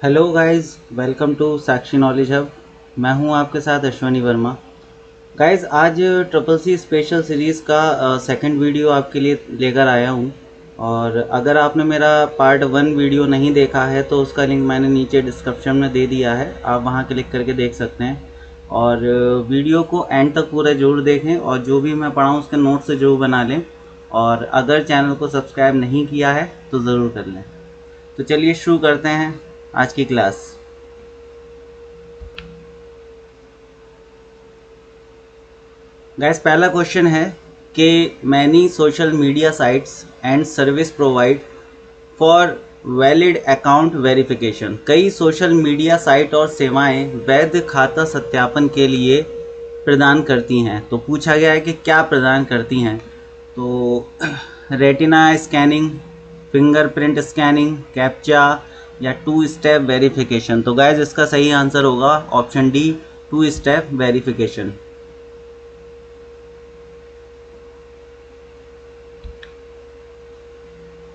Hello guys, welcome to Sakshi knowledge hub. मैं हूं आपके साथ अश्वनी वर्मा। गाइस, आज ट्रिपल सी स्पेशल सीरीज़ का सेकंड वीडियो आपके लिए लेकर आया हूं। और अगर आपने मेरा पार्ट 1 वीडियो नहीं देखा है तो उसका लिंक मैंने नीचे डिस्क्रिप्शन में दे दिया है, आप वहां क्लिक करके देख सकते हैं। और वीडियो को एंड तक पूरा ज़रूर देखें और जो भी मैं पढ़ाऊँ उसके नोट्स ज़रूर बना लें। और अगर चैनल को सब्सक्राइब नहीं किया है तो ज़रूर कर लें। तो चलिए शुरू करते हैं आज की क्लास। गैस, पहला क्वेश्चन है कि many social media sites and service provide for valid account verification. कई सोशल मीडिया साइट और सेवाएं वैध खाता सत्यापन के लिए प्रदान करती हैं। तो पूछा गया है कि क्या प्रदान करती हैं। तो retina scanning, fingerprint scanning, captcha या टू स्टेप वेरिफिकेशन। तो गैस, इसका सही आंसर होगा option D, two step verification.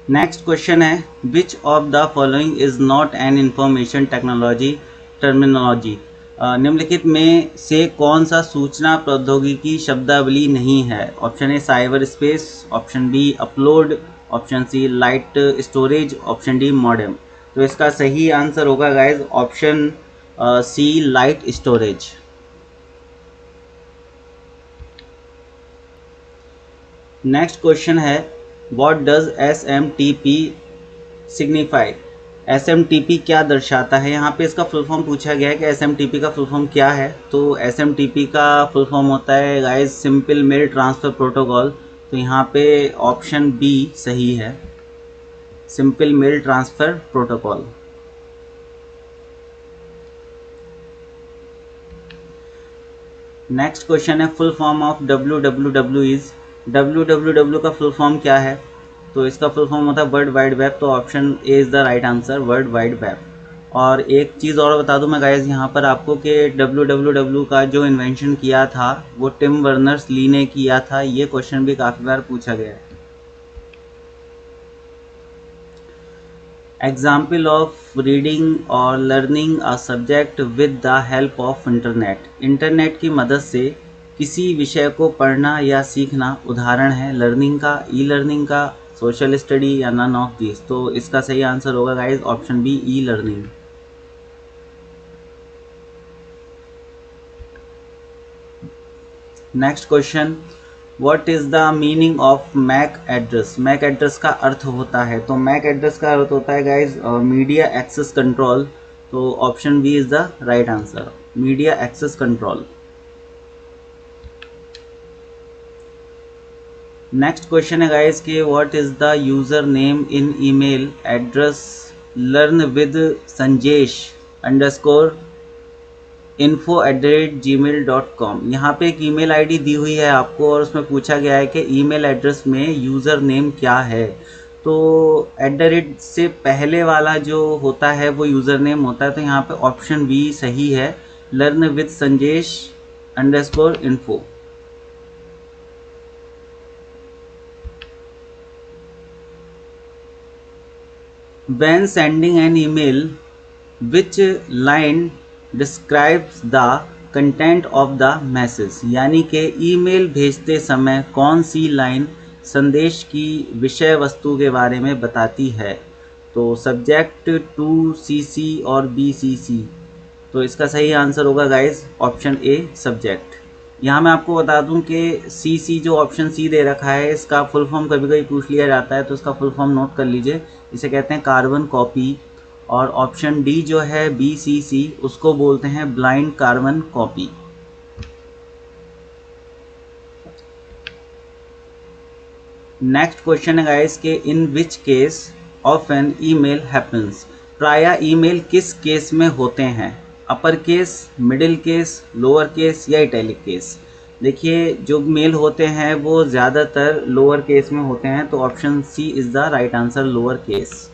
Next question है, which of the following is not an information technology terminology. निम्नलिखित में से कौन सा सूचना प्रौद्योगिकी शब्दावली नहीं है। Option A cyber space, option B upload, option C light storage, option D modem. तो इसका सही आंसर होगा guys option C, light storage. Next question है, what does SMTP signify. SMTP क्या दर्शाता है। यहाँ पे इसका फुल फॉर्म पूछा गया है कि SMTP का फुल फॉर्म क्या है। तो SMTP का फुल फॉर्म होता है guys simple mail transfer protocol. तो यहाँ पे ऑप्शन बी सही है, simple mail transfer protocol. Next question है, full form of WWW is. WWW का फुल फॉर्म क्या है। तो इसका फुल फॉर्म होता है वर्ल्ड वाइड वेब। तो option A is the right answer, world wide web. और एक चीज़ और बता दूं मैं गाइस यहाँ पर आपको कि WWW का जो इन्वेंशन किया था वो टिम बर्नर्स ली ने किया था। ये क्वेश्चन भी काफ़ी बार पूछा गया है। एग्जाम्पल ऑफ रीडिंग और learning a subject with the help of internet. Internet की मदद से किसी विषय को पढ़ना या सीखना उदाहरण है लर्निंग का, ई लर्निंग का, सोशल स्टडी या नन ऑफ दिस। तो इसका सही आंसर होगा guys option B, E learning. Next question, what is the meaning of MAC address. MAC address का अर्थ होता है, तो मैक एड्रेस का अर्थ होता है गाइज मीडिया एक्सेस कंट्रोल। तो option B is the right answer, media access control. Next question है गाइज कि what is the user name in email address learn with Sanjesh underscore info@gmail.com। यहाँ पे एक ईमेल आईडी दी हुई है आपको और उसमें पूछा गया है कि ईमेल एड्रेस में यूज़र नेम क्या है। तो @ से पहले वाला जो होता है वो यूज़र नेम होता है। तो यहाँ पे ऑप्शन बी सही है, learn with Sanjesh _info। When sending an email, which line describes the content of the message। यानी कि ईमेल भेजते समय कौन सी लाइन संदेश की विषय वस्तु के बारे में बताती है। तो सब्जेक्ट, टू, CC और BCC। तो इसका सही आंसर होगा गाइज ऑप्शन ए, सब्जेक्ट। यहाँ मैं आपको बता दूं कि CC जो ऑप्शन सी दे रखा है इसका फुल फॉर्म कभी कभी पूछ लिया जाता है, तो इसका फुल फॉर्म नोट कर लीजिए। इसे कहते हैं कार्बन कॉपी। और ऑप्शन डी जो है BCC उसको बोलते हैं blind carbon copy. Next question है गाइस कि in which case of an email happens. प्रायः ईमेल किस केस में होते हैं, upper case, middle case, lower case या इटैलिक केस। देखिए जो मेल होते हैं वो ज़्यादातर लोअर केस में होते हैं। तो option C is the right answer, lower case.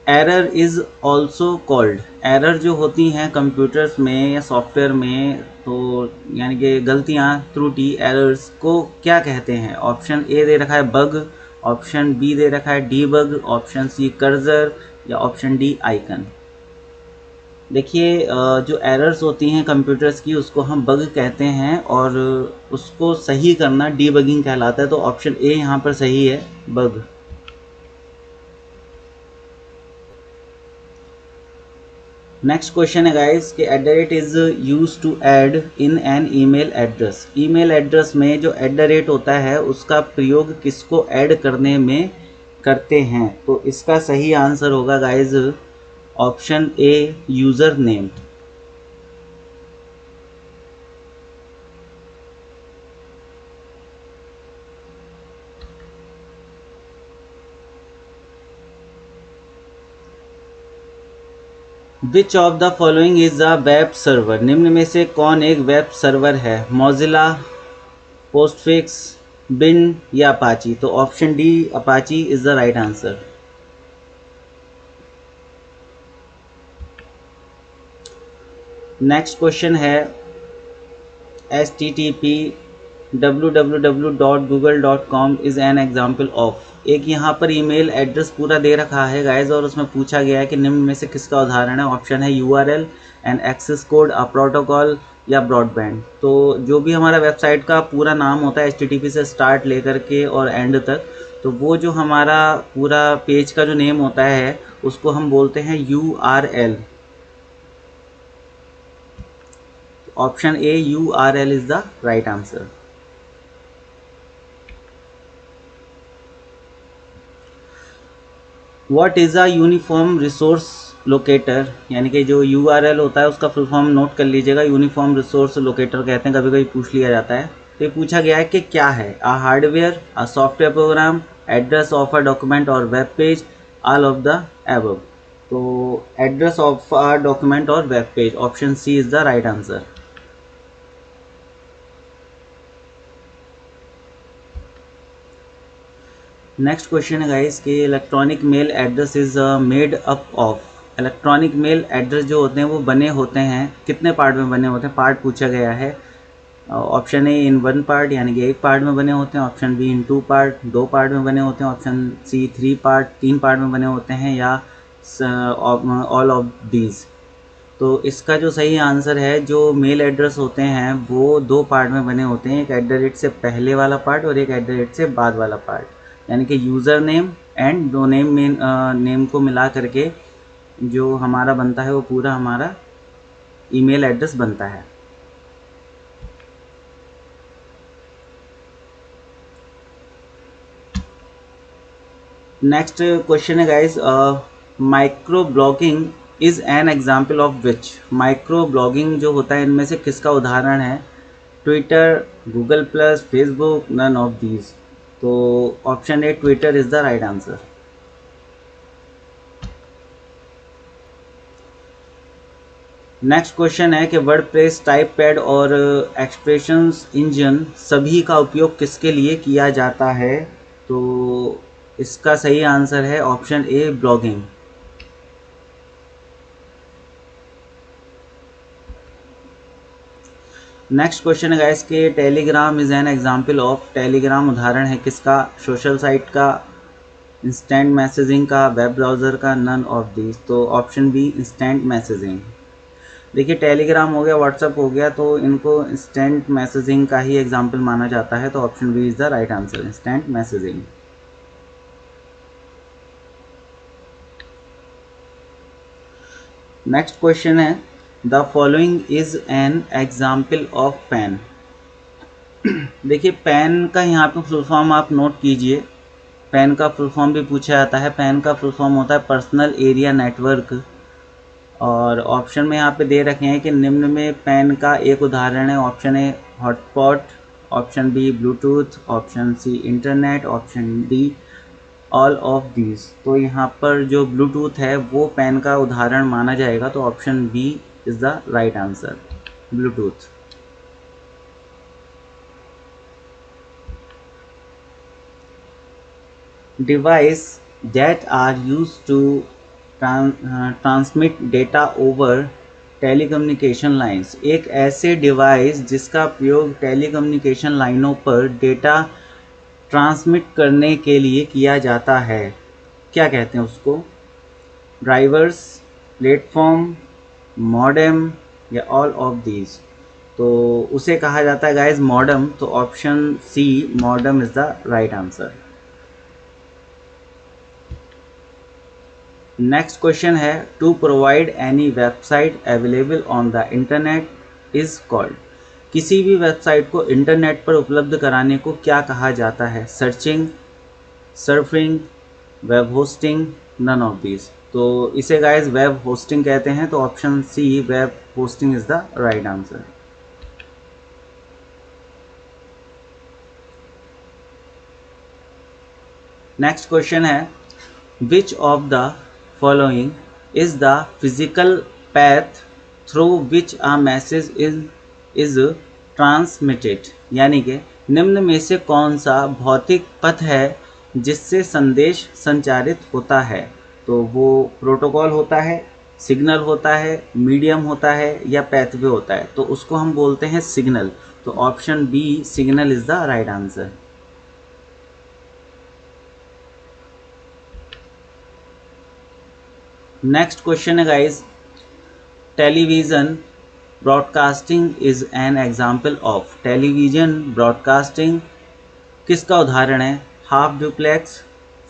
Error is also called. Error जो होती हैं कंप्यूटर्स में या सॉफ्टवेयर में, तो यानी कि गलतियाँ, त्रुटि, एरर्स को क्या कहते हैं। ऑप्शन ए दे रखा है बग, ऑप्शन बी दे रखा है डीबग, ऑप्शन सी कर्सर या ऑप्शन डी आइकन। देखिए जो एरर्स होती हैं कंप्यूटर्स की उसको हम बग कहते हैं और उसको सही करना डीबगिंग कहलाता है, तो ऑप्शन ए यहाँ पर सही है, बग। नेक्स्ट क्वेश्चन है गाइस कि at the rate is use to add in an email address. Email address में जो एट द रेट होता है उसका प्रयोग किसको ऐड करने में करते हैं, तो इसका सही आंसर होगा guys option a user name. Which of the following is a web server. निम्न में से कौन एक वेब सर्वर है, मोजिला, पोस्टफिक्स, बिन या अपाची, तो option D Apache is the right answer. Next question है http www.google.com is an example of. एक यहाँ पर ईमेल एड्रेस पूरा दे रखा है गाइज और उसमें पूछा गया है कि निम्न में से किसका उदाहरण है। ऑप्शन है URL and access code, a protocol या ब्रॉडबैंड। तो जो भी हमारा वेबसाइट का पूरा नाम होता है http से स्टार्ट लेकर के और एंड तक, तो वो जो हमारा पूरा पेज का जो नेम होता है उसको हम बोलते हैं URL. Option A URL is the right answer. What is a uniform resource locator, यानी कि जो यूआरएल होता है उसका फुल फॉर्म नोट कर लीजिएगा, यूनिफॉर्म रिसोर्स लोकेटर कहते हैं, कभी कभी पूछ लिया जाता है। तो ये पूछा गया है कि क्या है, a hardware, a software program, address of a document और web page, all of the above. तो एड्रेस ऑफ अ डॉक्यूमेंट और web page, option C is the right answer. Next question है गाइस कि electronic mail address is made up of. Electronic mail address जो होते हैं वो बने होते हैं, कितने पार्ट में बने होते हैं, पार्ट पूछा गया है। ऑप्शन ए इन 1 पार्ट यानी कि 1 पार्ट में बने होते हैं, option be in 2 part 2 part में बने होते हैं, ऑप्शन सी 3 पार्ट 3 पार्ट में बने होते हैं, या ऑल ऑफ दीज। तो इसका जो सही आंसर है, जो मेल एड्रेस होते हैं वो 2 पार्ट में बने होते हैं, एक एट द रेट से पहले वाला पार्ट और एक एट द रेट से बाद वाला पार्ट, यानी कि user name and domain name को मिला करके जो हमारा बनता है वो पूरा हमारा ईमेल एड्रेस बनता है। नेक्स्ट क्वेश्चन है guys, micro blogging is an example of which. Micro blogging जो होता है इनमें से किसका उदाहरण है, Twitter, Google plus, Facebook, none of these. तो option A Twitter is the right answer. Next question है कि वर्डप्रेस, टाइपपैड और एक्सप्रेशंस इंजन सभी का उपयोग किसके लिए किया जाता है, तो इसका सही आंसर है ऑप्शन ए ब्लॉगिंग। नेक्स्ट क्वेश्चन है गाइस कि Telegram is an example of. Telegram उदाहरण है किसका, सोशल साइट का, इंस्टेंट मैसेजिंग का, वेब ब्राउज़र का, नन ऑफ दिस। तो ऑप्शन बी इंस्टेंट मैसेजिंग। देखिए टेलीग्राम हो गया, व्हाट्सएप हो गया, तो इनको इंस्टेंट मैसेजिंग का ही एग्जाम्पल माना जाता है, तो option B is the right answer, instant messaging. Next question है the following is an example of PAN. देखिए पेन का यहाँ पे फुल फॉर्म आप नोट कीजिए, पेन का फुल फॉर्म भी पूछा जाता है। पेन का फुल फॉर्म होता है पर्सनल एरिया नेटवर्क। और ऑप्शन में यहाँ पे दे रखे हैं कि निम्न में पेन का एक उदाहरण है। Option A hotspot, option B Bluetooth, option C internet, option D all of these. तो यहाँ पर जो ब्लूटूथ है वो पेन का उदाहरण माना जाएगा, तो option B is the right answer, Bluetooth. Device that are used to transmit data over telecommunication lines. एक ऐसे डिवाइस जिसका प्रयोग टेलीकम्युनिकेशन लाइनों पर डेटा ट्रांसमिट करने के लिए किया जाता है, क्या कहते हैं उसको? ड्राइवर्स, प्लेटफॉर्म, मॉडेम या ऑल ऑफ दीज? तो उसे कहा जाता है गाइज मॉडेम। तो option C modem is the right answer. Next question है, to provide any website available on the internet is called. किसी भी वेबसाइट को इंटरनेट पर उपलब्ध कराने को क्या कहा जाता है? Searching, surfing, web hosting, none of these? तो इसे गाइज वेब होस्टिंग कहते हैं। तो option C web hosting is the right answer. Next question है, which of the following is the physical path through which a message is transmitted? यानी कि निम्न में से कौन सा भौतिक पथ है जिससे संदेश संचारित होता है? तो वो प्रोटोकॉल होता है, सिग्नल होता है, मीडियम होता है या पैथवे होता है? तो उसको हम बोलते हैं सिग्नल। तो option B signal is the right answer. Next question है guys, television broadcasting is an example of. Television broadcasting किसका उदाहरण है? Half duplex,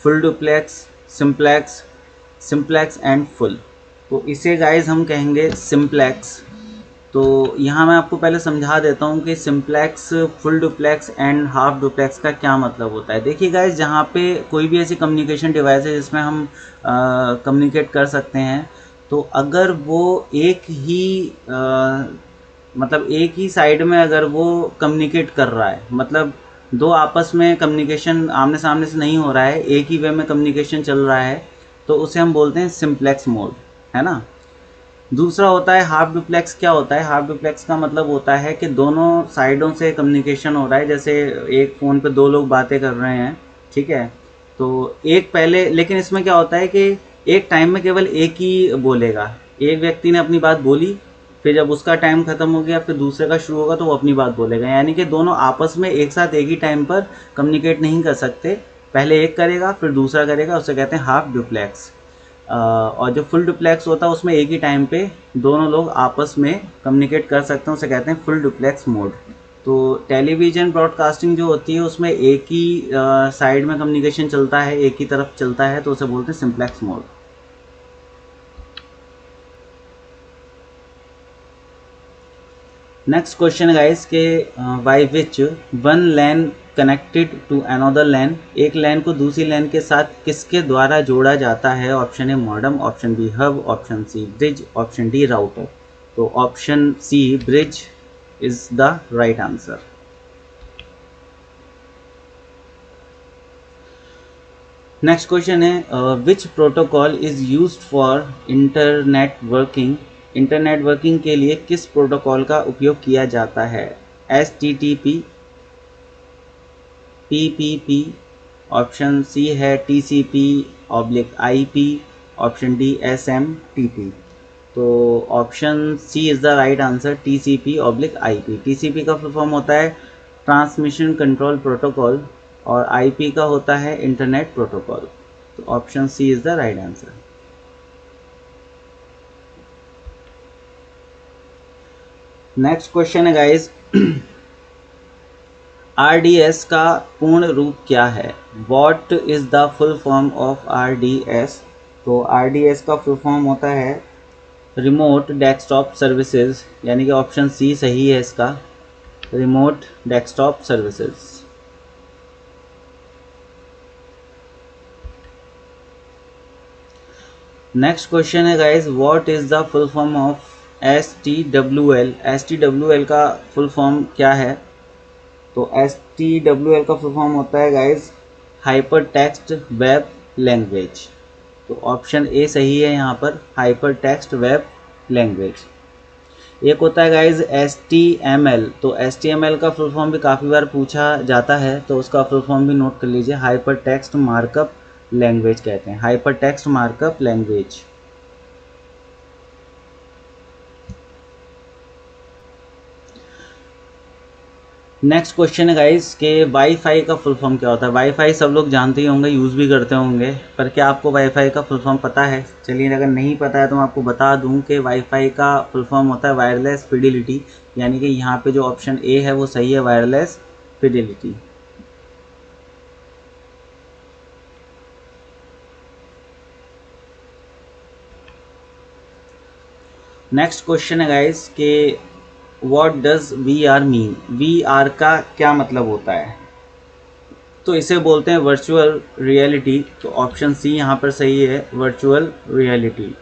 full duplex, simplex, simplex and full? तो इसे गाइज हम कहेंगे सिंप्लेक्स। तो यहाँ मैं आपको पहले समझा देता हूँ कि simplex, full duplex and half duplex का क्या मतलब होता है। देखिए गाइज, जहाँ पे कोई भी ऐसी कम्युनिकेशन डिवाइस है जिसमें हम कम्युनिकेट कर सकते हैं, तो अगर वो एक ही मतलब एक ही साइड में अगर वो कम्युनिकेट कर रहा है, मतलब दो आपस में कम्युनिकेशन आमने सामने से नहीं हो रहा है, एक ही वे में कम्युनिकेशन चल रहा है, तो उसे हम बोलते हैं सिंप्लेक्स मोड, है ना। दूसरा होता है हाफ डुप्लेक्स। क्या होता है हाफ डुप्लेक्स का मतलब होता है कि दोनों साइडों से कम्युनिकेशन हो रहा है, जैसे एक फ़ोन पे दो लोग बातें कर रहे हैं, ठीक है। तो एक पहले, लेकिन इसमें क्या होता है कि एक टाइम में केवल एक ही बोलेगा। एक व्यक्ति ने अपनी बात बोली, फिर जब उसका टाइम ख़त्म हो गया फिर दूसरे का शुरू होगा तो वो अपनी बात बोलेगा। यानी कि दोनों आपस में एक साथ एक ही टाइम पर कम्युनिकेट नहीं कर सकते, पहले एक करेगा फिर दूसरा करेगा, उसे कहते हैं हाफ डुप्लेक्स। और जो फुल डुप्लेक्स होता है उसमें एक ही टाइम पे दोनों लोग आपस में कम्युनिकेट कर सकते हैं, उसे कहते हैं फुल डुप्लेक्स मोड। तो टेलीविज़न ब्रॉडकास्टिंग जो होती है उसमें एक ही साइड में कम्युनिकेशन चलता है, एक ही तरफ चलता है, तो उसे बोलते हैं simplex mode. Next question guys के by which one LAN connected to another LAN, एक लैन को दूसरी लैन के साथ किसके द्वारा जोड़ा जाता है? Option A modem, option B hub, option C bridge, option D router? तो option C bridge is the right answer. Next question है, which protocol is used for internet working? Internet working के लिए किस प्रोटोकॉल का उपयोग किया जाता है? HTTP, PPP, ऑप्शन सी है TCP/IP, ऑप्शन डी SMTP? तो option C is the right answer, TCP/IP। TCP का फुल फॉर्म होता है ट्रांसमिशन कंट्रोल प्रोटोकॉल और IP का होता है इंटरनेट प्रोटोकॉल। तो option C is the right answer. Next question है गाइस, RDS का पूर्ण रूप क्या है? What is the full form of RDS? तो RDS का फुल फॉर्म होता है रिमोट डेस्कटॉप सर्विसेज, यानी कि ऑप्शन सी सही है इसका, remote desktop services. Next question है guys, what is the full form of STWL? STWL का फुल फॉर्म क्या है? तो STWL का फुल फॉर्म होता है guys hyper text web language. तो ऑप्शन ए सही है यहाँ पर, हाइपर टेक्स्ट वेब लैंग्वेज। एक होता है गाइज HTML। तो HTML का फुल फॉर्म भी काफ़ी बार पूछा जाता है, तो उसका फुल फॉर्म भी नोट कर लीजिए, हाइपर टेक्स्ट मार्कअप लैंग्वेज कहते हैं, hyper text markup language. Next question है गाइस कि वाईफाई का फुल फॉर्म क्या होता है। वाईफाई सब लोग जानते ही होंगे, यूज़ भी करते होंगे, पर क्या आपको वाईफाई का फुल फॉर्म पता है? चलिए, अगर नहीं पता है तो मैं आपको बता दूं कि वाईफाई का फुल फॉर्म होता है वायरलेस फिडिलिटी, यानी कि यहाँ पे जो ऑप्शन ए है वो सही है, वायरलेस फिडिलिटी। नेक्स्ट क्वेश्चन है गाइस कि what does V R mean. V R का क्या मतलब होता है? तो इसे बोलते हैं वर्चुअल रियलिटी। तो ऑप्शन सी यहाँ पर सही है, वर्चुअल रियलिटी।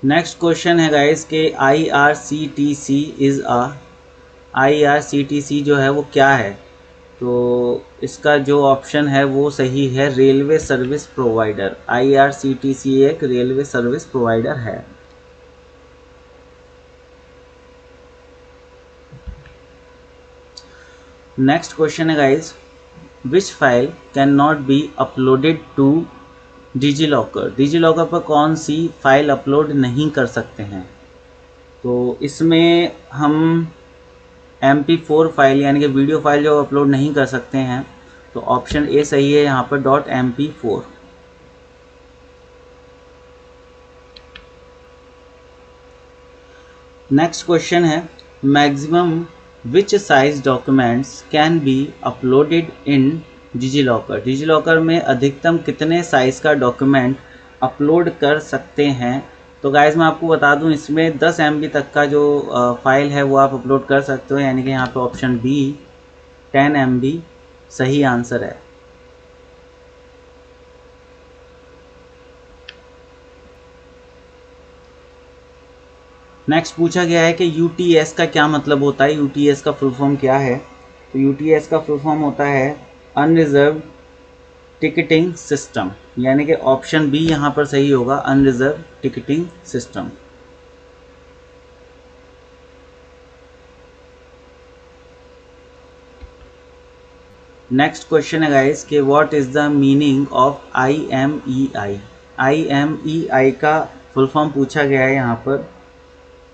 नेक्स्ट क्वेश्चन है गाइस कि IRCTC इज़ अ, IRCTC जो है वो क्या है? तो इसका जो ऑप्शन है वो सही है, रेलवे सर्विस प्रोवाइडर। IRCTC एक रेलवे सर्विस प्रोवाइडर है। नेक्स्ट क्वेश्चन है guys, which file can not be uploaded to DigiLocker. DigiLocker पर कौन सी फाइल अपलोड नहीं कर सकते हैं? तो इसमें हम MP4 फाइल यानी कि वीडियो फाइल जो अपलोड नहीं कर सकते हैं, तो ऑप्शन ए सही है यहाँ पर, .MP4। नेक्स्ट क्वेश्चन है, maximum which size documents can be uploaded in DigiLocker. DigiLocker में अधिकतम कितने साइज़ का डॉक्यूमेंट अपलोड कर सकते हैं? तो गाइस मैं आपको बता दूं, इसमें 10 MB तक का जो फाइल है वो आप अपलोड कर सकते हो, यानी कि यहाँ पे ऑप्शन बी 10 MB सही आंसर है। नेक्स्ट पूछा गया है कि UTS का क्या मतलब होता है, UTS का फुल फॉर्म क्या है? तो UTS का फुल फॉर्म होता है अनरिजर्व टिकटिंग सिस्टम, यानी कि ऑप्शन बी यहाँ पर सही होगा, unreserved ticketing system. Next question है गाइस कि what is the meaning of IMEI। IMEI का फुल फॉर्म पूछा गया है यहाँ पर।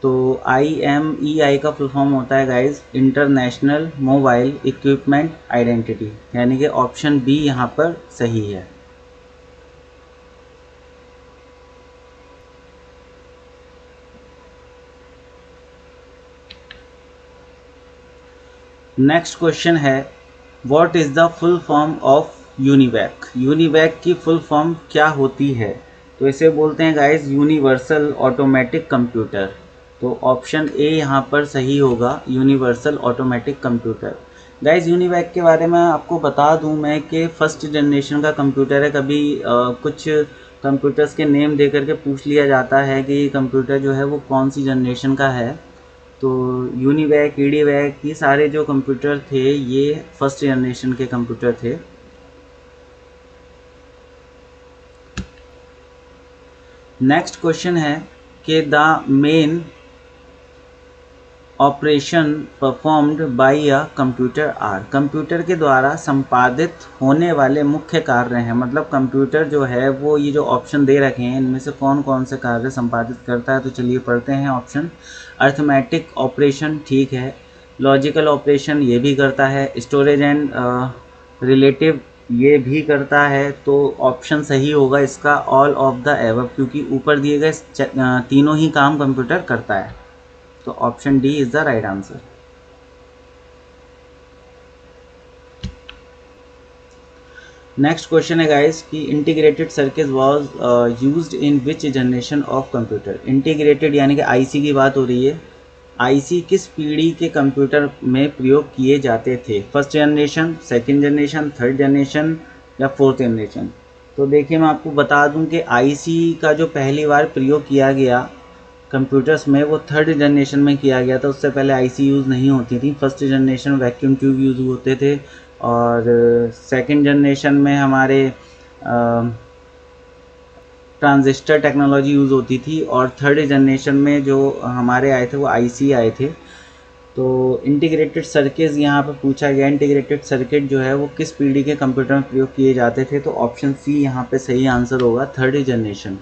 तो IMEI का फुल फॉर्म होता है guys international mobile equipment identity, यानी कि ऑप्शन बी यहाँ पर सही है। नेक्स्ट क्वेश्चन है, what is the full form of UNIVAC. UNIVAC की फुल फॉर्म क्या होती है? तो इसे बोलते हैं गाइस यूनिवर्सल ऑटोमेटिक कंप्यूटर। तो ऑप्शन ए यहाँ पर सही होगा, universal automatic computer. Guys UNIVAC के बारे में आपको बता दूं मैं कि फर्स्ट जनरेशन का कंप्यूटर है। कभी कुछ कंप्यूटर्स के नेम दे करके पूछ लिया जाता है कि कंप्यूटर जो है वो कौन सी जनरेशन का है। तो यूनिवैक, ईडीवैक, ये सारे जो कंप्यूटर थे ये फर्स्ट जनरेशन के कंप्यूटर थे। नेक्स्ट क्वेश्चन है कि the main operation performed by a computer are. Computer के द्वारा संपादित होने वाले मुख्य कार्य हैं, मतलब कंप्यूटर जो है वो ये जो ऑप्शन दे रखे हैं इनमें से कौन कौन से कार्य संपादित करता है। तो चलिए पढ़ते हैं ऑप्शन। अर्थमेटिक ऑपरेशन ठीक है, लॉजिकल ऑपरेशन ये भी करता है, स्टोरेज एंड रिलेटिव ये भी करता है। तो ऑप्शन सही होगा इसका ऑल ऑफ द एबव, क्योंकि ऊपर दिए गए तीनों ही काम कंप्यूटर करता है। तो option D is the right answer. Next question है गाइस कि integrated circuit was used in which generation of computer. Integrated यानी कि आईसी की बात हो रही है। आईसी किस पीढ़ी के कंप्यूटर में प्रयोग किए जाते थे? First generation, second generation, third generation या फोर्थ जनरेशन? तो देखिए मैं आपको बता दूं कि आईसी का जो पहली बार प्रयोग किया गया कंप्यूटर्स में वो थर्ड जनरेशन में किया गया था। उससे पहले आईसी यूज़ नहीं होती थी। First generation vacuum tube use होते थे, और सेकंड जनरेशन में हमारे ट्रांजिस्टर टेक्नोलॉजी यूज़ होती थी, और थर्ड जनरेशन में जो हमारे आए थे वो आईसी आए थे। तो इंटीग्रेटेड सर्किट यहाँ पर पूछा गया, इंटीग्रेटेड सर्किट जो है वो किस पीढ़ी के कंप्यूटर में प्रयोग किए जाते थे? तो ऑप्शन सी यहाँ पे सही आंसर होगा, थर्ड जनरेशन।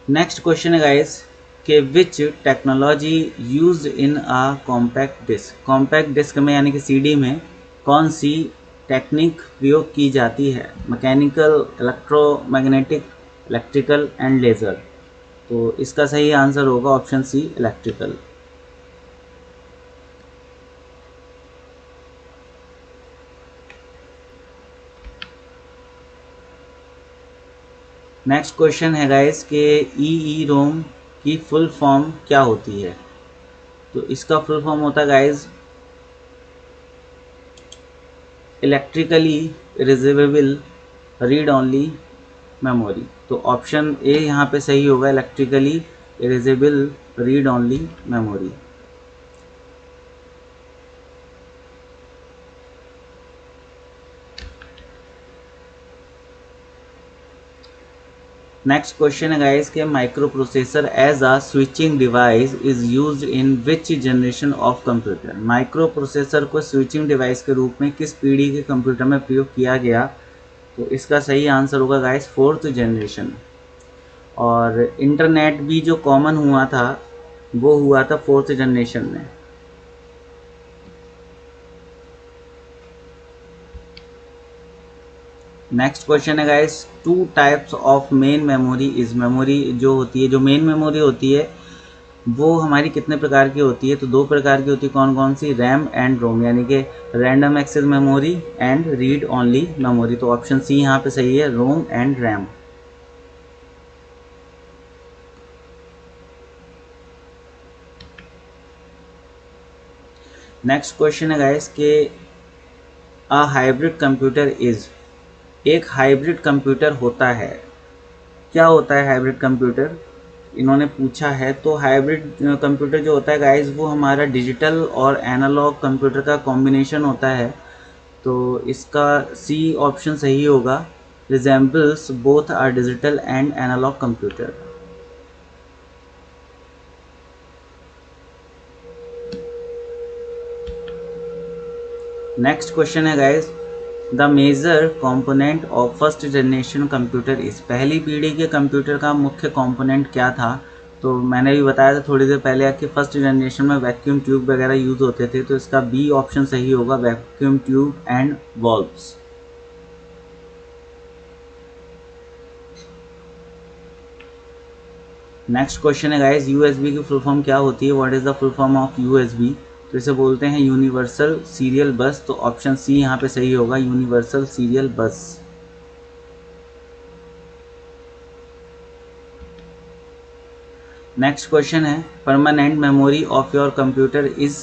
नेक्स्ट क्वेश्चन है गाइस कि which technology used in a compact disc. Compact disc में यानी कि सीडी में कौन सी टेक्निक प्रयोग की जाती है? Mechanical, electromagnetic, electrical and laser. तो इसका सही आंसर होगा option C, electrical. Next question है गाइस कि ई रोम की फुल फॉर्म क्या होती है? तो इसका फुल फॉर्म होता है guys electrically reservable read only memory. तो ऑप्शन ए यहाँ पे सही होगा, electrically erasable read only memory. Next question है गाइस के micro processor as a switching device is used in which generation of computer. Micro processor को switching device के रूप में किस पीढ़ी के कंप्यूटर में प्रयोग किया गया? तो इसका सही आंसर होगा गाइस फोर्थ जनरेशन। और इंटरनेट भी जो कॉमन हुआ था वो हुआ था फोर्थ जनरेशन में। नेक्स्ट क्वेश्चन है guys two types of main memory is. Memory जो होती है, जो मेन मेमोरी होती है वो हमारी कितने प्रकार की होती है? तो दो प्रकार की होती है। कौन कौन सी? रैम एंड रोम, यानी कि random access memory and read only memory. तो ऑप्शन सी यहाँ पे सही है, ROM and RAM. Next question है गाइस कि अ हाइब्रिड कंप्यूटर इज। एक हाइब्रिड कंप्यूटर होता है, क्या होता है हाइब्रिड कंप्यूटर? इन्होंने पूछा है। तो हाइब्रिड कंप्यूटर जो होता है गाइस वो हमारा डिजिटल और एनालॉग कंप्यूटर का कॉम्बिनेशन होता है। तो इसका सी ऑप्शन सही होगा, resembles both are digital and analog computer. Next question है guys the major component of first generation computer is. पहली पीढ़ी के कंप्यूटर का मुख्य कंपोनेंट क्या था? तो मैंने भी बताया था थोड़ी देर पहले कि फर्स्ट जनरेशन में वैक्यूम ट्यूब वगैरह यूज होते थे। तो इसका बी ऑप्शन सही होगा, vacuum tube and valves. Next question है गाइस यूएसबी की फुल फॉर्म क्या होती है? What is the full form of USB? तो इसे बोलते हैं यूनिवर्सल सीरियल बस। तो ऑप्शन सी यहाँ पे सही होगा, universal serial bus. Next question है permanent memory of your computer is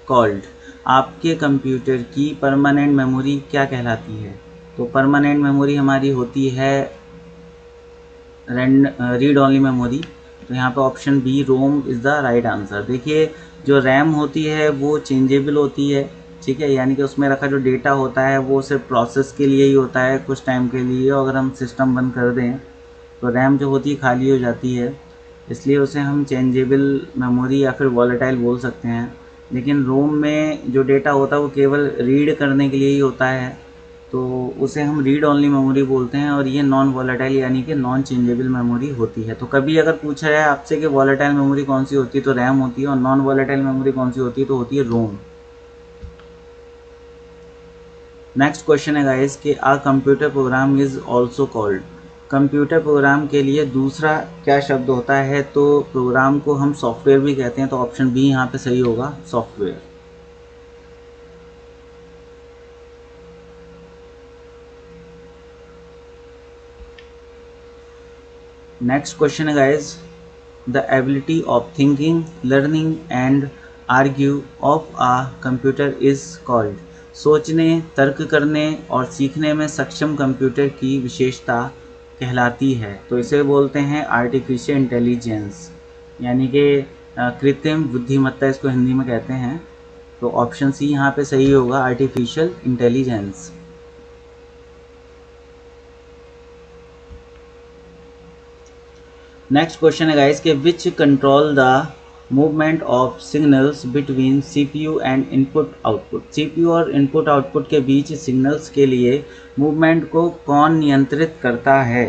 called. आपके कंप्यूटर की परमानेंट मेमोरी क्या कहलाती है? तो परमानेंट मेमोरी हमारी होती है रीड ओनली मेमोरी। तो यहाँ पे option B ROM is the right answer. देखिए जो रैम होती है वो चेंजेबल होती है, ठीक है, यानी कि उसमें रखा जो डेटा होता है वो सिर्फ प्रोसेस के लिए ही होता है कुछ टाइम के लिए। अगर हम सिस्टम बंद कर दें तो रैम जो होती है खाली हो जाती है, इसलिए उसे हम चेंजेबल मेमोरी या फिर वॉलेटाइल बोल सकते हैं। लेकिन रोम में जो डेटा होता है वो केवल रीड करने के लिए ही होता है, तो उसे हम रीड ओनली मेमोरी बोलते हैं। और ये नॉन वॉलेटाइल यानी कि नॉन चेंजेबल मेमोरी होती है। तो कभी अगर पूछा जाए आपसे कि वॉलेटाइल मेमोरी कौन सी होती है तो रैम होती है, और नॉन वॉलेटाइल मेमोरी कौन सी होती है तो होती है रोम। नेक्स्ट क्वेश्चन है गाइस कि a computer program is also called. Computer program के लिए दूसरा क्या शब्द होता है? तो प्रोग्राम को हम सॉफ्टवेयर भी कहते हैं। तो ऑप्शन बी यहाँ पे सही होगा, सॉफ्टवेयर। नेक्स्ट क्वेश्चन है guys the ability of thinking, learning and argue of a computer is called. सोचने, तर्क करने और सीखने में सक्षम कंप्यूटर की विशेषता कहलाती है। तो इसे बोलते हैं आर्टिफिशियल इंटेलिजेंस, यानी कि कृत्रिम बुद्धिमत्ता इसको हिंदी में कहते हैं। तो ऑप्शन सी यहाँ पे सही होगा, आर्टिफिशियल इंटेलिजेंस। नेक्स्ट क्वेश्चन है गाइस कि which control the movement of signals between CPU and input output. CPU और इनपुट आउटपुट के बीच सिग्नल्स के लिए मूवमेंट को कौन नियंत्रित करता है?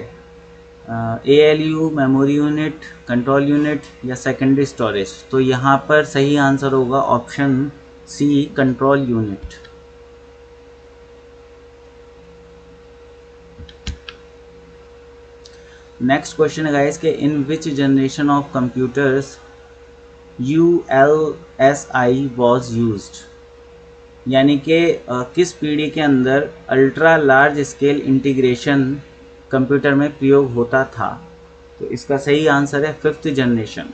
ALU, memory unit, control unit या सेकेंडरी स्टोरेज। तो यहाँ पर सही आंसर होगा option C, control unit. Next question है गाइस कि in which generation of computers ULSI was used, यानी कि किस पीढ़ी के अंदर ultra large scale integration computer में प्रयोग होता था। तो इसका सही आंसर है 5th जनरेशन।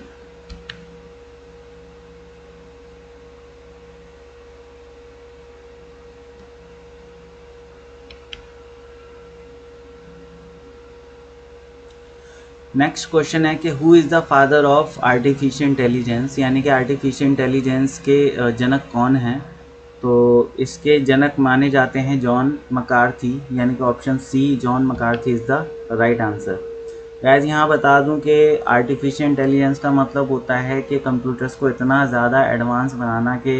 नेक्स्ट क्वेश्चन है कि who is the father of artificial intelligence, यानी कि आर्टिफिशियल इंटेलिजेंस के जनक कौन हैं। तो इसके जनक माने जाते हैं जॉन मकार्थी, यानी कि option C, John McCarthy is the right answer. Guys यहाँ बता दूं कि आर्टिफिशियल इंटेलिजेंस का मतलब होता है कि कंप्यूटर्स को इतना ज़्यादा एडवांस बनाना कि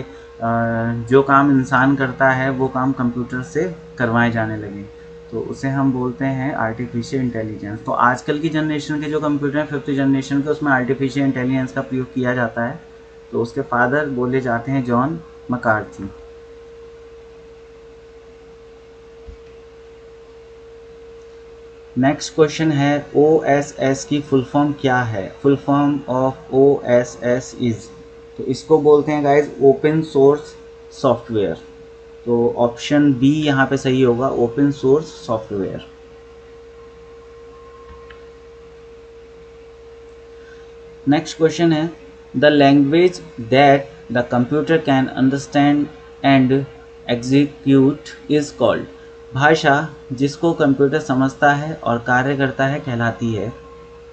जो काम इंसान करता है वो काम कंप्यूटर से करवाए जाने लगे, तो उसे हम बोलते हैं आर्टिफिशियल इंटेलिजेंस। तो आजकल की जनरेशन के जो कंप्यूटर हैं 5th जनरेशन के, उसमें आर्टिफिशियल इंटेलिजेंस का प्रयोग किया जाता है, तो उसके फादर बोले जाते हैं जॉन मकार्थी। नेक्स्ट क्वेश्चन है OSS की फुल फॉर्म क्या है। Full form of OSS is, तो इसको बोलते हैं गाइज ओपन सोर्स सॉफ्टवेयर। तो ऑप्शन बी यहाँ पे सही होगा, open source software. Next question है the language that the computer can understand and execute is called, भाषा जिसको कंप्यूटर समझता है और कार्य करता है कहलाती है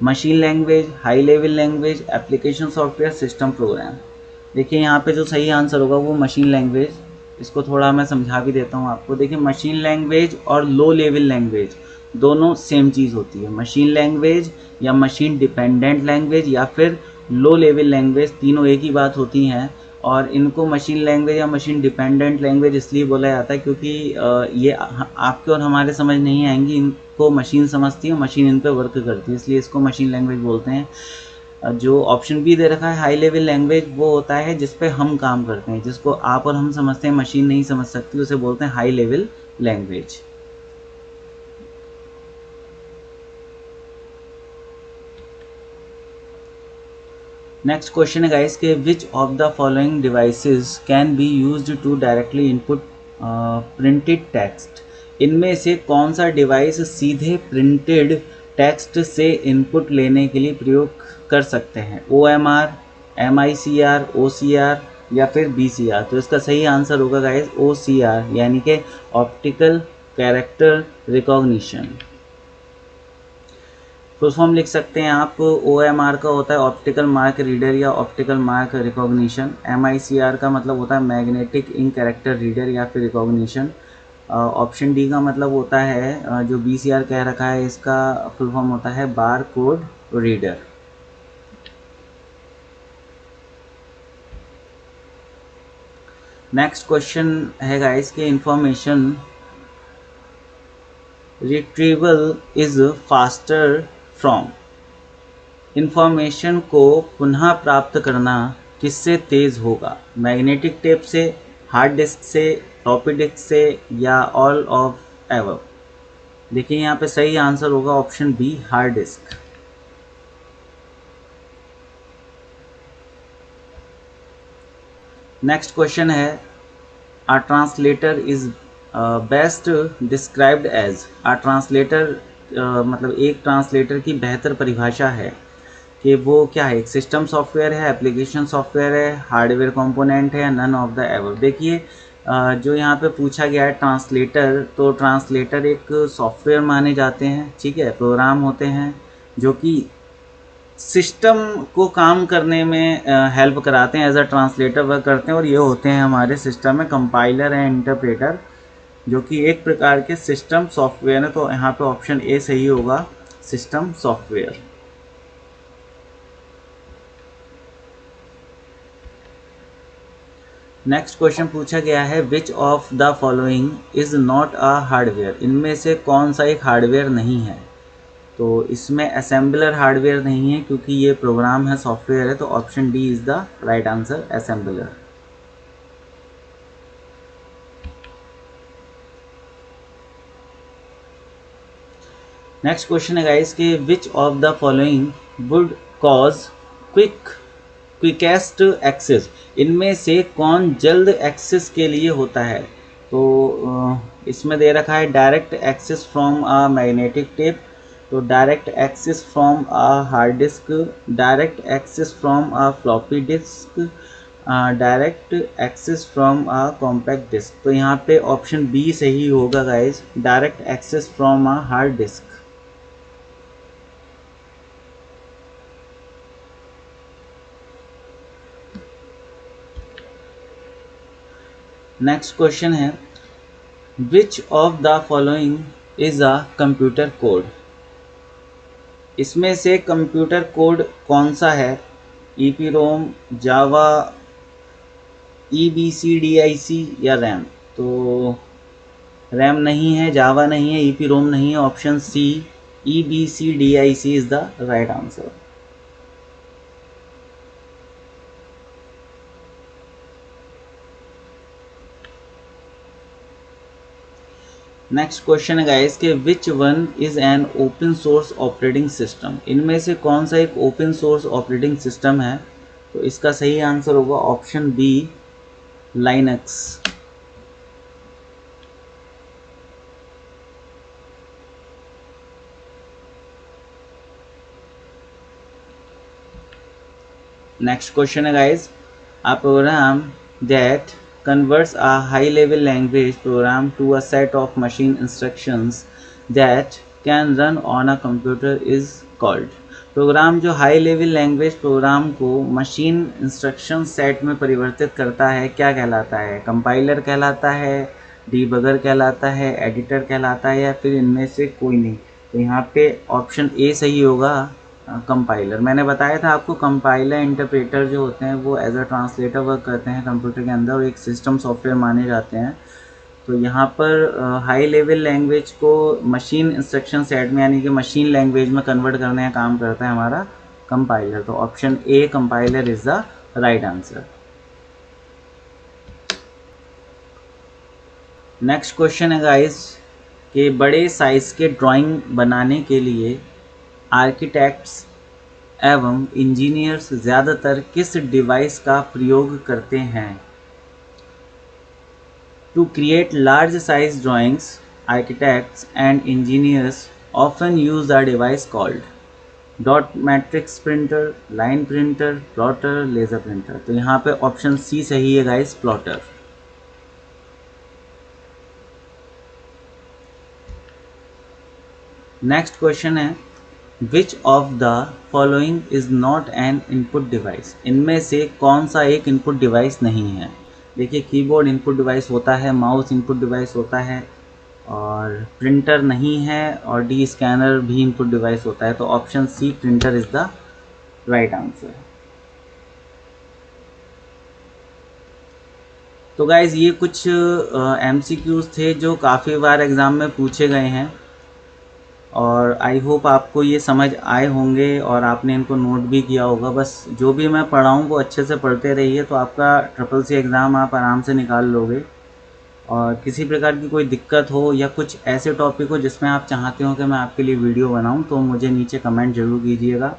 machine language, high level language, application software, system program. देखिए यहाँ पे जो सही आंसर होगा वो मशीन लैंग्वेज। इसको थोड़ा मैं समझा भी देता हूँ आपको। देखिए मशीन लैंग्वेज और लो लेवल लैंग्वेज दोनों सेम चीज़ होती है। मशीन लैंग्वेज या मशीन डिपेंडेंट लैंग्वेज या फिर लो लेवल लैंग्वेज, तीनों एक ही बात होती हैं। और इनको मशीन लैंग्वेज या मशीन डिपेंडेंट लैंग्वेज इसलिए बोला जाता है क्योंकि ये आपके और हमारे समझ नहीं आएंगी, इनको मशीन समझती है, मशीन इन पर वर्क करती है, इसलिए इसको मशीन लैंग्वेज बोलते हैं। जो ऑप्शन बी दे रखा है हाई लेवल लैंग्वेज, वो होता है जिस पे हम काम करते हैं, जिसको आप और हम समझते हैं मशीन नहीं समझ सकती, उसे बोलते हैं high level language. Next question है गाइस के which of the following devices can be used to directly input printed text, इनमें से कौन सा डिवाइस सीधे प्रिंटेड टेक्स्ट से इनपुट लेने के लिए प्रयोग कर सकते हैं। OMR, MICR, OCR या फिर BCR। तो इसका सही आंसर होगा गाइस OCR, यानी कि optical character recognition. Full form लिख सकते हैं आप, OMR का होता है ऑप्टिकल मार्क रीडर या ऑप्टिकल मार्क रिकॉग्निशन। MICR का मतलब होता है मैग्नेटिक इंक कैरेक्टर रीडर या फिर रिकॉग्निशन। ऑप्शन डी का मतलब होता है जो BCR कह रखा है, इसका फुल फॉर्म होता है bar code reader. Next question है गाइस के information retrieval is faster from, information को पुनः प्राप्त करना किससे तेज़ होगा। मैग्नेटिक टेप से, हार्ड डिस्क से, फ्लॉपी डिस्क से या ऑल ऑफ एवर। देखिए यहाँ पे सही आंसर होगा option B, hard disk. Next question है a translator is best described as, a translator मतलब एक ट्रांसलेटर की बेहतर परिभाषा है कि वो क्या है, एक सिस्टम सॉफ्टवेयर है, एप्लीकेशन सॉफ्टवेयर है, हार्डवेयर कंपोनेंट है या नन ऑफ द एबव। देखिए जो यहाँ पे पूछा गया है ट्रांसलेटर, तो ट्रांसलेटर एक सॉफ्टवेयर माने जाते हैं, ठीक है, प्रोग्राम होते हैं जो कि सिस्टम को काम करने में हेल्प कराते हैं, एज अ ट्रांसलेटर वर्क करते हैं। और ये होते हैं हमारे सिस्टम में कंपाइलर एंड इंटरप्रेटर, जो कि एक प्रकार के सिस्टम सॉफ्टवेयर है। तो यहाँ पे ऑप्शन ए सही होगा, सिस्टम सॉफ्टवेयर। नेक्स्ट क्वेश्चन पूछा गया है which of the following is not a hardware, इनमें से कौन सा एक हार्डवेयर नहीं है। तो इसमें असेंबलर हार्डवेयर नहीं है क्योंकि ये प्रोग्राम है, सॉफ्टवेयर है, तो option D is the right answer, assembler. Next question है गाइस कि which of the following would cause quickest access, इनमें से कौन जल्द एक्सेस के लिए होता है। तो इसमें दे रखा है direct access from a magnetic tape, तो direct access from a hard disk, direct access from a floppy disk, direct access from a compact disk. तो यहाँ पे ऑप्शन बी सही होगा guys, direct access from a hard disk. Next question है which of the following is a computer code, इसमें से computer code कौन सा है, ईपीरोम, जावा, EBCDIC या रैम। तो रैम नहीं है, जावा नहीं है, ईपीरोम नहीं है, option C EBCDIC is the right answer. Next question है गाइस कि which one is an open source operating system, इनमें से कौन सा एक ओपन सोर्स ऑपरेटिंग सिस्टम है। तो इसका सही आंसर होगा option B, Linux. Next question है guys, a program that converts a high level language program to a set of machine instructions that can run on a computer is called, program जो high level language program को machine instruction set में परिवर्तित करता है क्या कहलाता है, compiler कहलाता है, डीबगर कहलाता है, एडिटर कहलाता है, या फिर इनमें से कोई नहीं। तो यहाँ पे ऑप्शन ए सही होगा, कंपाइलर। मैंने बताया था आपको कंपाइलर इंटरप्रेटर जो होते हैं वो एज अ ट्रांसलेटर वर्क करते हैं कंप्यूटर के अंदर और एक सिस्टम सॉफ्टवेयर माने जाते हैं। तो यहाँ पर हाई लेवल लैंग्वेज को मशीन इंस्ट्रक्शन सेट में यानी कि मशीन लैंग्वेज में कन्वर्ट करने का काम करता है हमारा कंपाइलर। तो option A compiler is the right answer. Next question है गाइस कि बड़े साइज के ड्राइंग बनाने के लिए आर्किटेक्ट्स एवं इंजीनियर्स ज़्यादातर किस डिवाइस का प्रयोग करते हैं। To create large size drawings, architects and engineers often use the device called dot matrix printer, line printer, plotter, laser printer. तो यहाँ पे ऑप्शन सी सही है गाइस, प्लॉटर। नेक्स्ट क्वेश्चन है which of the following is not an input device, इनमें से कौन सा एक इनपुट डिवाइस नहीं है। देखिए कीबोर्ड इनपुट डिवाइस होता है, माउस इनपुट डिवाइस होता है, और प्रिंटर नहीं है, और डी स्कैनर भी इनपुट डिवाइस होता है। तो option C printer is the right answer. तो गाइज ये कुछ MCQs थे जो काफ़ी बार एग्ज़ाम में पूछे गए हैं और आई होप आपको ये समझ आए होंगे और आपने इनको नोट भी किया होगा। बस जो भी मैं पढ़ाऊँ वो अच्छे से पढ़ते रहिए तो आपका SSC एग्ज़ाम आप आराम से निकाल लोगे। और किसी प्रकार की कोई दिक्कत हो या कुछ ऐसे टॉपिक हो जिसमें आप चाहते हो कि मैं आपके लिए वीडियो बनाऊं तो मुझे नीचे कमेंट ज़रूर कीजिएगा।